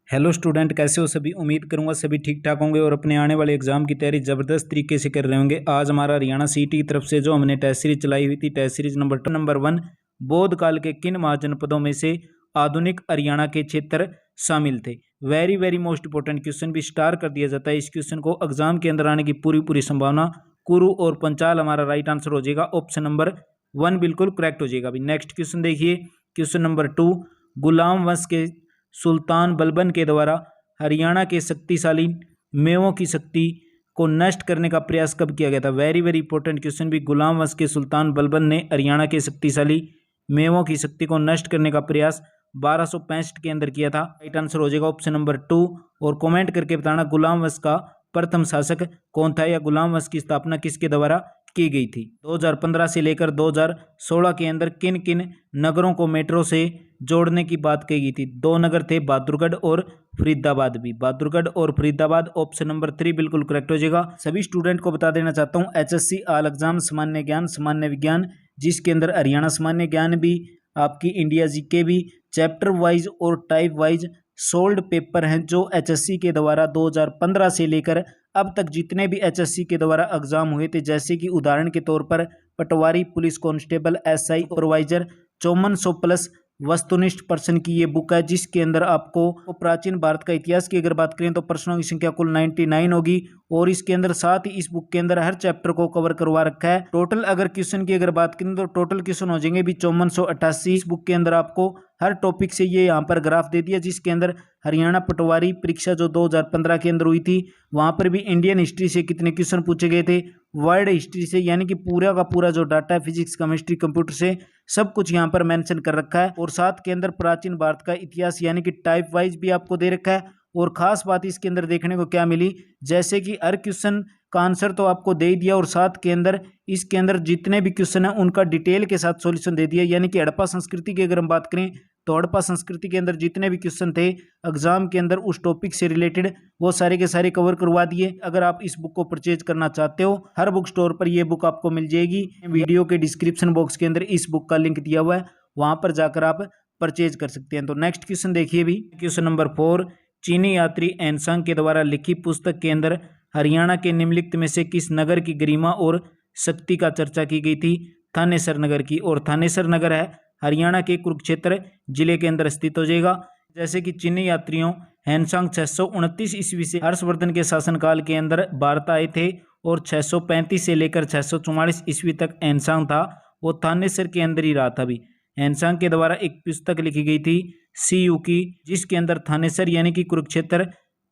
Hello student, कैसे हो सभी। उम्मीद करूंगा सभी ठीक ठाक होंगे और अपने आने वाले एग्जाम की तैयारी ज़बरदस्त तरीके से कर रहे होंगे। आज हमारा हरियाणा सीटी की तरफ से जो हमने टेस्ट सीरीज चलाई हुई थी, टेस्ट सीरीज नंबर 1, बौद्ध काल के किन महाजनपदों में से आधुनिक हरियाणा के क्षेत्र शामिल थे। Very very most important question भी स्टार कर दिया जाता है। इस क्वेश्चन को एग्जाम के अंदर आने की पूरी संभावना। कुरु और पंचाल हमारा राइट आंसर हो जाएगा। ऑप्शन नंबर 1 बिल्कुल करेक्ट हो जाएगा। अभी नेक्स्ट क्वेश्चन देखिए, क्वेश्चन नंबर 2, गुलाम वंश के सुल्तान बलबन के द्वारा हरियाणा के शक्तिशाली मेवों की शक्ति को नष्ट करने का प्रयास कब किया गया था। वेरी वेरी इंपॉर्टेंट क्वेश्चन भी। गुलाम वंश के सुल्तान बलबन ने हरियाणा के शक्तिशाली मेवों की शक्ति को नष्ट करने का प्रयास 1265 के अंदर किया था। राइट आंसर हो जाएगा ऑप्शन नंबर 2। और कमेंट करके बताना गुलाम वंश का प्रथम शासक कौन था या गुलाम वंश की स्थापना किसके द्वारा की गई थी। 2015 से लेकर 2016 के अंदर किन किन नगरों को मेट्रो से जोड़ने की बात कही गई थी। 2 नगर थे, बहादुरगढ़ और फरीदाबाद। भी बहादुरगढ़ और फरीदाबाद। ऑप्शन नंबर 3 बिल्कुल करेक्ट हो जाएगा। सभी स्टूडेंट को बता देना चाहता हूँ, एचएससी ऑल एग्जाम सामान्य ज्ञान सामान्य विज्ञान, जिसके अंदर हरियाणा सामान्य ज्ञान भी, आपकी इंडिया जीके भी, चैप्टर वाइज और टाइप वाइज सोल्ड पेपर हैं जो एचएससी के द्वारा 2015 से लेकर अब तक जितने भी एचएससी के द्वारा एग्जाम हुए थे, जैसे कि उदाहरण के तौर पर पटवारी, police constable, SI, supervisor, 5400 plus वस्तुनिष्ठ प्रश्न की ये बुक है, जिसके अंदर आपको प्राचीन भारत का इतिहास की अगर बात करें तो प्रश्नों की संख्या कुल 99 होगी। और इसके अंदर साथ ही इस बुक के अंदर हर चैप्टर को कवर करवा रखा है। टोटल अगर क्वेश्चन की अगर बात करें तो टोटल क्वेश्चन हो जाएंगे भी 5488। इस बुक के अंदर आपको हर टॉपिक से ये यहाँ पर ग्राफ दे दिया, जिसके अंदर हरियाणा पटवारी परीक्षा जो 2015 के अंदर हुई थी, वहां पर भी इंडियन हिस्ट्री से कितने क्वेश्चन पूछे गए थे, वर्ल्ड हिस्ट्री से, यानी कि पूरा का पूरा जो डाटा है फिजिक्स, केमिस्ट्री, कंप्यूटर से सब कुछ यहाँ पर मेंशन कर रखा है। और साथ के अंदर प्राचीन भारत का इतिहास यानी कि टाइप वाइज भी आपको दे रखा है। और खास बात इसके अंदर देखने को क्या मिली, जैसे कि हर क्वेश्चन का आंसर तो आपको दे ही दिया, और साथ के अंदर इसके अंदर जितने भी क्वेश्चन है उनका डिटेल के साथ सॉल्यूशन दे दिया। यानी कि हड़प्पा संस्कृति की अगर हम बात करें तो हड़प्पा संस्कृति के अंदर जितने भी क्वेश्चन थे एग्जाम के अंदर उस टॉपिक से रिलेटेड, वो सारे के सारे कवर करवा दिए। अगर आप इस बुक को परचेज करना चाहते हो, हर बुक स्टोर पर ये बुक आपको मिल जाएगी। वीडियो के डिस्क्रिप्शन बॉक्स के अंदर इस बुक का लिंक दिया हुआ है, वहां पर जाकर आप परचेज कर सकते हैं। तो नेक्स्ट क्वेश्चन देखिए भी, क्वेश्चन नंबर 4, चीनी यात्री एनसांग के द्वारा लिखी पुस्तक के अंदर हरियाणा के निम्नलिखित में से किस नगर की गरिमा और शक्ति का चर्चा की गई थी। थानेसर नगर की। और थानेसर नगर है हरियाणा के कुरुक्षेत्र जिले के अंदर स्थित हो जाएगा। जैसे कि चीनी यात्रियों हैनसांग 629 ईस्वी से हर्षवर्धन के शासनकाल के अंदर भारत आए थे, और 635 से लेकर 644 ईस्वी तक हैनसांग था वो थानेसर के अंदर ही रहा था। भी हैनसांग के द्वारा एक पुस्तक लिखी गई थी सीयू की, जिसके अंदर थानेसर यानी कि कुरुक्षेत्र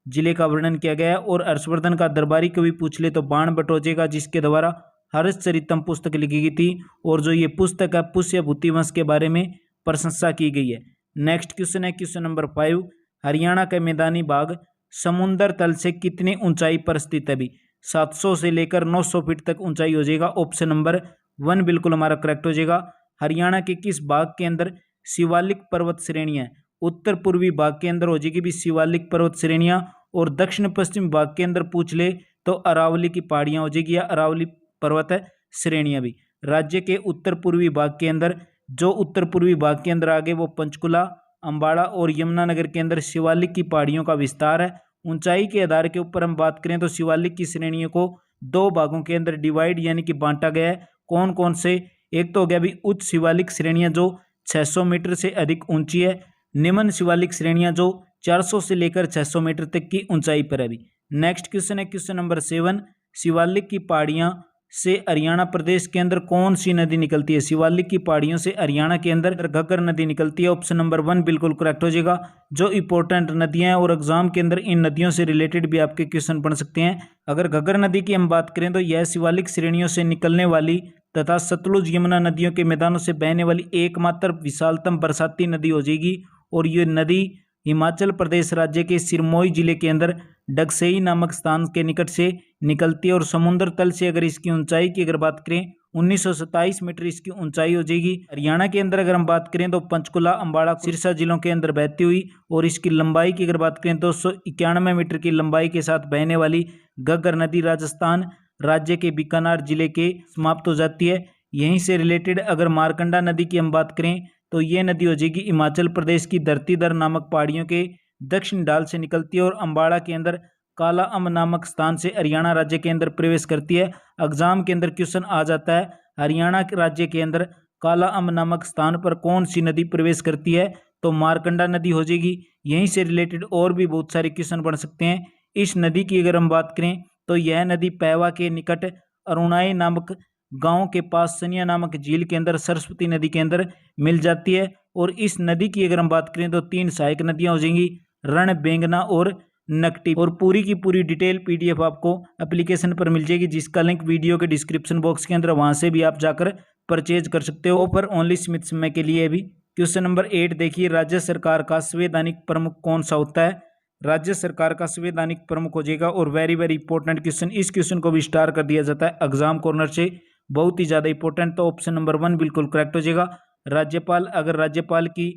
जिले का वर्णन किया गया है। और हर्षवर्धन का दरबारी कवि पूछ ले तो बाण बटोचेगा, जिसके द्वारा हर्षचरितम पुस्तक लिखी गई थी। और जो ये पुस्तक है पुष्यभूति वंश के बारे में प्रशंसा की गई है। नेक्स्ट क्वेश्चन है क्वेश्चन नंबर 5, हरियाणा का मैदानी भाग समुद्र तल से कितनी ऊंचाई पर स्थित है। भी 700 से लेकर 900 फीट तक ऊंचाई हो जाएगा। ऑप्शन नंबर 1 बिल्कुल हमारा करेक्ट हो जाएगा। हरियाणा के किस भाग के अंदर शिवालिक पर्वत श्रेणियां है। उत्तर पूर्वी भाग के अंदर हो जाएगी भी शिवालिक पर्वत श्रेणियां, और दक्षिण पश्चिम भाग के अंदर पूछ ले तो अरावली की पहाड़ियां हो जाएगी या अरावली पर्वत श्रेणियां। भी राज्य के उत्तर पूर्वी भाग के अंदर, जो उत्तर पूर्वी भाग के अंदर आगे वो पंचकुला, अंबाड़ा और यमुनानगर के अंदर शिवालिक की पहाड़ियों का विस्तार है। ऊंचाई के आधार के ऊपर हम बात करें तो शिवालिक की श्रेणियों को 2 भागों के अंदर डिवाइड यानी कि बांटा गया है। कौन कौन से, एक तो हो गया भी उच्च शिवालिक श्रेणियां जो 600 मीटर से अधिक ऊंची है, निम्न शिवालिक श्रेणियां जो 400 से लेकर 600 मीटर तक की ऊंचाई पर है। भी नेक्स्ट क्वेश्चन है क्वेश्चन नंबर 7, शिवालिक की पहाड़ियां से हरियाणा प्रदेश के अंदर कौन सी नदी निकलती है। शिवालिक की पहाड़ियों से हरियाणा के अंदर घग्गर नदी निकलती है। ऑप्शन नंबर 1 बिल्कुल करेक्ट हो जाएगा। जो इंपॉर्टेंट नदियां हैं और एग्जाम के अंदर इन नदियों से रिलेटेड भी आपके क्वेश्चन बन सकते हैं। अगर घग्गर नदी की हम बात करें तो यह शिवालिक श्रेणियों से निकलने वाली तथा सतलुज यमुना नदियों के मैदानों से बहने वाली एकमात्र विशालतम बरसाती नदी हो जाएगी। और ये नदी हिमाचल प्रदेश राज्य के सिरमौर जिले के अंदर डगसई नामक स्थान के निकट से निकलती है। और समुद्र तल से अगर इसकी ऊंचाई की अगर बात करें 1927 मीटर इसकी ऊंचाई हो जाएगी। हरियाणा के अंदर अगर हम बात करें तो पंचकुला, अंबाड़ा, सिरसा जिलों के अंदर बहती हुई, और इसकी लंबाई की अगर बात करें 291 मीटर की लंबाई के साथ बहने वाली घग्गर नदी राजस्थान राज्य के बीकानेर जिले के समाप्त हो जाती है। यहीं से रिलेटेड अगर मारकंडा नदी की हम बात करें तो ये नदी हो जाएगी हिमाचल प्रदेश की धरतीधर नामक पहाड़ियों के दक्षिण ढाल से निकलती है और अम्बाड़ा के अंदर काला अम नामक स्थान से हरियाणा राज्य के अंदर प्रवेश करती है। एग्जाम के अंदर क्वेश्चन आ जाता है हरियाणा राज्य के अंदर काला अम नामक स्थान पर कौन सी नदी प्रवेश करती है, तो मारकंडा नदी हो जाएगी। यहीं से रिलेटेड और भी बहुत सारे क्वेश्चन बन सकते हैं। इस नदी की अगर हम बात करें तो यह नदी पैवा के निकट अरुणाई नामक गांव के पास सनिया नामक झील के अंदर सरस्वती नदी के अंदर मिल जाती है। और इस नदी की अगर हम बात करें तो 3 सहायक नदियां हो जाएंगी, रण, बेंगना और नकटी। और पूरी की पूरी डिटेल पीडीएफ आपको एप्लीकेशन पर मिल जाएगी, जिसका लिंक वीडियो के डिस्क्रिप्शन बॉक्स के अंदर, वहां से भी आप जाकर परचेज कर सकते हो। ऑफर ओनली सीमित समय के लिए भी। क्वेश्चन नंबर 8 देखिए, राज्य सरकार का संवैधानिक प्रमुख कौन सा होता है। राज्य सरकार का संवैधानिक प्रमुख हो जाएगा। और वेरी वेरी इंपॉर्टेंट क्वेश्चन, इस क्वेश्चन को भी स्टार कर दिया जाता है एग्जाम कॉर्नर से, बहुत ही ज्यादा इंपॉर्टेंट। तो ऑप्शन नंबर 1 बिल्कुल करेक्ट हो जाएगा। राज्यपाल, अगर राज्यपाल की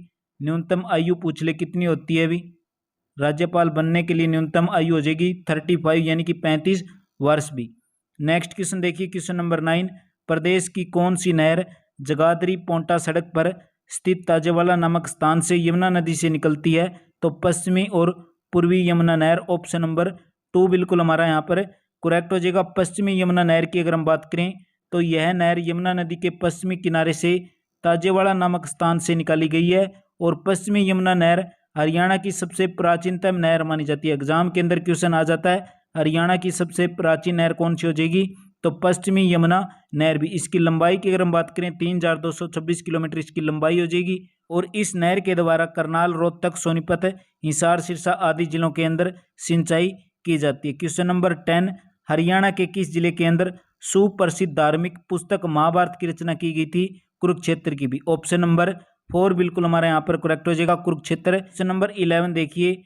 न्यूनतम आयु पूछ ले कितनी होती है भी, राज्यपाल बनने के लिए न्यूनतम आयु हो जाएगी 35 यानी कि 35 वर्ष भी। नेक्स्ट क्वेश्चन देखिए, क्वेश्चन नंबर 9, प्रदेश की कौन सी नहर जगाधरी पोंटा सड़क पर स्थित ताजेवाला नामक स्थान से यमुना नदी से निकलती है, तो पश्चिमी और पूर्वी यमुना नहर। ऑप्शन नंबर 2 बिल्कुल हमारा यहाँ पर करेक्ट हो जाएगा। पश्चिमी यमुना नहर की अगर हम बात करें तो यह नहर यमुना नदी के पश्चिमी किनारे से ताजेवाड़ा नामक स्थान से निकाली गई है। और पश्चिमी यमुना नहर हरियाणा की सबसे प्राचीनतम नहर मानी जाती है। एग्जाम के अंदर क्वेश्चन आ जाता है हरियाणा की सबसे प्राचीन नहर कौन सी हो जाएगी, तो पश्चिमी यमुना नहर भी। इसकी लंबाई की अगर हम बात करें 3226 किलोमीटर इसकी लंबाई हो जाएगी। और इस नहर के द्वारा करनाल, रोहतक, सोनीपत, हिसार, सिरसा आदि जिलों के अंदर सिंचाई की जाती है। क्वेश्चन नंबर 10, हरियाणा के किस जिले के अंदर सुप्रसिद्ध धार्मिक पुस्तक महाभारत की रचना की गई थी, कुरुक्षेत्र की भी। ऑप्शन नंबर 4 बिल्कुल हमारा यहाँ पर करेक्ट हो जाएगा, कुरुक्षेत्र। क्वेश्चन नंबर 11 देखिए,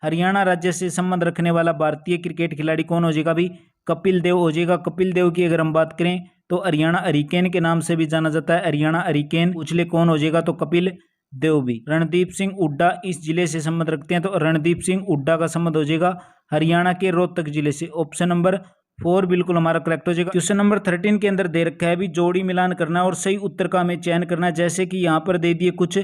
हरियाणा राज्य से संबंध रखने वाला भारतीय क्रिकेट खिलाड़ी कौन हो जाएगा भी, कपिल देव हो जाएगा। कपिल देव की अगर हम बात करें तो हरियाणा हरिकेन के नाम से भी जाना जाता है, हरियाणा हरिकेन। पूछ ले कौन हो जाएगा, तो कपिल देव भी। रणदीप सिंह हुड्डा इस जिले से संबंध रखते हैं, तो रणदीप सिंह हुड्डा का संबंध हो जाएगा हरियाणा के रोहतक जिले से। ऑप्शन नंबर 4 बिल्कुल हमारा करेक्ट हो जाएगा। क्वेश्चन नंबर 13 के अंदर दे रखा है भी जोड़ी मिलान करना और सही उत्तर का हमें चयन करना है। जैसे कि यहाँ पर दे दिए कुछ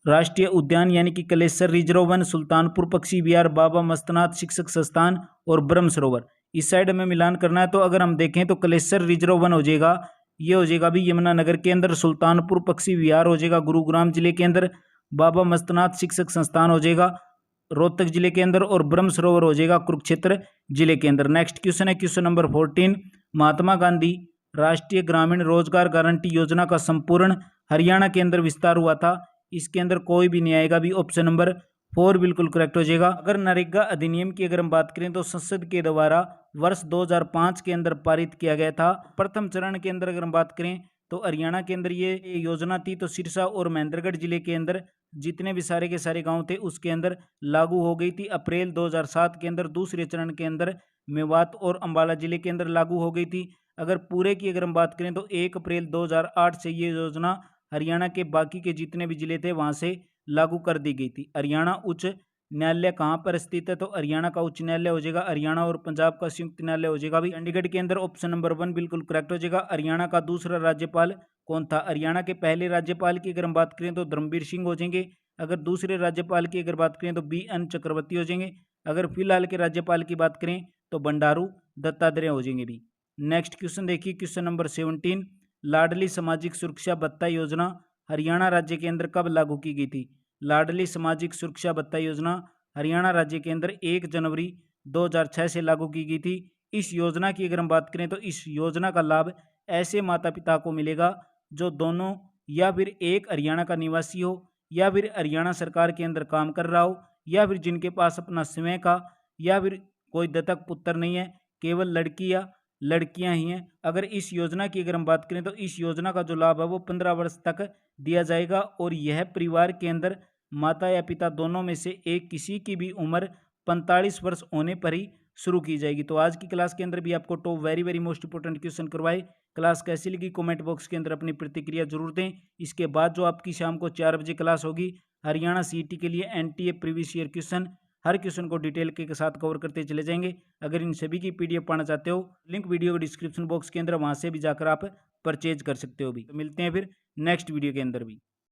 राष्ट्रीय उद्यान यानी कि कलेसर रिजर्व वन, सुल्तानपुर पक्षी विहार, बाबा मस्तनाथ शिक्षक संस्थान और ब्रह्म सरोवर। इस साइड में मिलान करना है। तो अगर हम देखें तो कलेसर रिजर्व वन हो जाएगा, ये हो जाएगा भी यमुनानगर के अंदर। सुल्तानपुर पक्षी विहार हो जाएगा गुरुग्राम जिले के अंदर। बाबा मस्तनाथ शिक्षक संस्थान हो जाएगा रोहतक जिले के अंदर। और ब्रह्म सरोवर हो जाएगा कुरुक्षेत्र जिले के अंदर। नेक्स्ट क्वेश्चन है क्वेश्चन नंबर 14, महात्मा गांधी राष्ट्रीय ग्रामीण रोजगार गारंटी योजना का संपूर्ण हरियाणा के अंदर विस्तार हुआ था। इसके अंदर कोई भी नहीं आएगा भी। ऑप्शन नंबर 4 बिल्कुल करेक्ट हो जाएगा। अगर नरेगा अधिनियम की अगर हम बात करें तो संसद के द्वारा वर्ष 2005 के अंदर पारित किया गया था। प्रथम चरण के अंदर अगर हम बात करें तो हरियाणा के अंदर ये योजना थी, तो सिरसा और महेंद्रगढ़ जिले के अंदर जितने भी सारे के सारे गांव थे उसके अंदर लागू हो गई थी। अप्रैल 2007 के अंदर दूसरे चरण के अंदर मेवात और अंबाला जिले के अंदर लागू हो गई थी। अगर पूरे की अगर हम बात करें तो 1 अप्रैल 2008 से ये योजना हरियाणा के बाकी के जितने भी जिले थे वहां से लागू कर दी गई थी। हरियाणा उच्च न्यायालय कहाँ पर स्थित है, तो हरियाणा का उच्च न्यायालय हो जाएगा हरियाणा और पंजाब का संयुक्त न्यायालय हो जाएगा भी चंडीगढ़ के अंदर। ऑप्शन नंबर 1 बिल्कुल करेक्ट हो जाएगा। हरियाणा का दूसरा राज्यपाल कौन था, हरियाणा के पहले राज्यपाल की अगर हम बात करें तो धर्मवीर सिंह हो जाएंगे। अगर दूसरे राज्यपाल की अगर बात करें तो BN चक्रवर्ती हो जाएंगे। अगर फिलहाल के राज्यपाल की बात करें तो बंडारू दत्तात्रेय हो जाएंगे भी। नेक्स्ट क्वेश्चन देखिए क्वेश्चन नंबर 17, लाडली सामाजिक सुरक्षा भत्ता योजना हरियाणा राज्य के अंदर कब लागू की गई थी। लाडली सामाजिक सुरक्षा भत्ता योजना हरियाणा राज्य के अंदर 1 जनवरी 2006 से लागू की गई थी। इस योजना की अगर हम बात करें तो इस योजना का लाभ ऐसे माता पिता को मिलेगा जो दोनों या फिर एक हरियाणा का निवासी हो या फिर हरियाणा सरकार के अंदर काम कर रहा हो या फिर जिनके पास अपना स्वयं का या फिर कोई दत्तक पुत्र नहीं है, केवल लड़की या लड़कियां ही हैं। अगर इस योजना की अगर हम बात करें तो इस योजना का जो लाभ है वो 15 वर्ष तक दिया जाएगा। और यह परिवार के अंदर माता या पिता दोनों में से एक किसी की भी उम्र 45 वर्ष होने पर ही शुरू की जाएगी। तो आज की क्लास के अंदर भी आपको top very very most important question करवाए। क्लास कैसी लगी कमेंट बॉक्स के अंदर अपनी प्रतिक्रिया जरूर दें। इसके बाद जो आपकी शाम को 4 बजे क्लास होगी हरियाणा CET के लिए NTA प्रीवियस ईयर क्वेश्चन, हर क्वेश्चन को डिटेल के साथ कवर करते चले जाएंगे। अगर इन सभी की PDF पाना चाहते हो लिंक वीडियो के डिस्क्रिप्शन बॉक्स के अंदर, वहां से भी जाकर आप परचेज कर सकते हो भी। तो मिलते हैं फिर नेक्स्ट वीडियो के अंदर भी।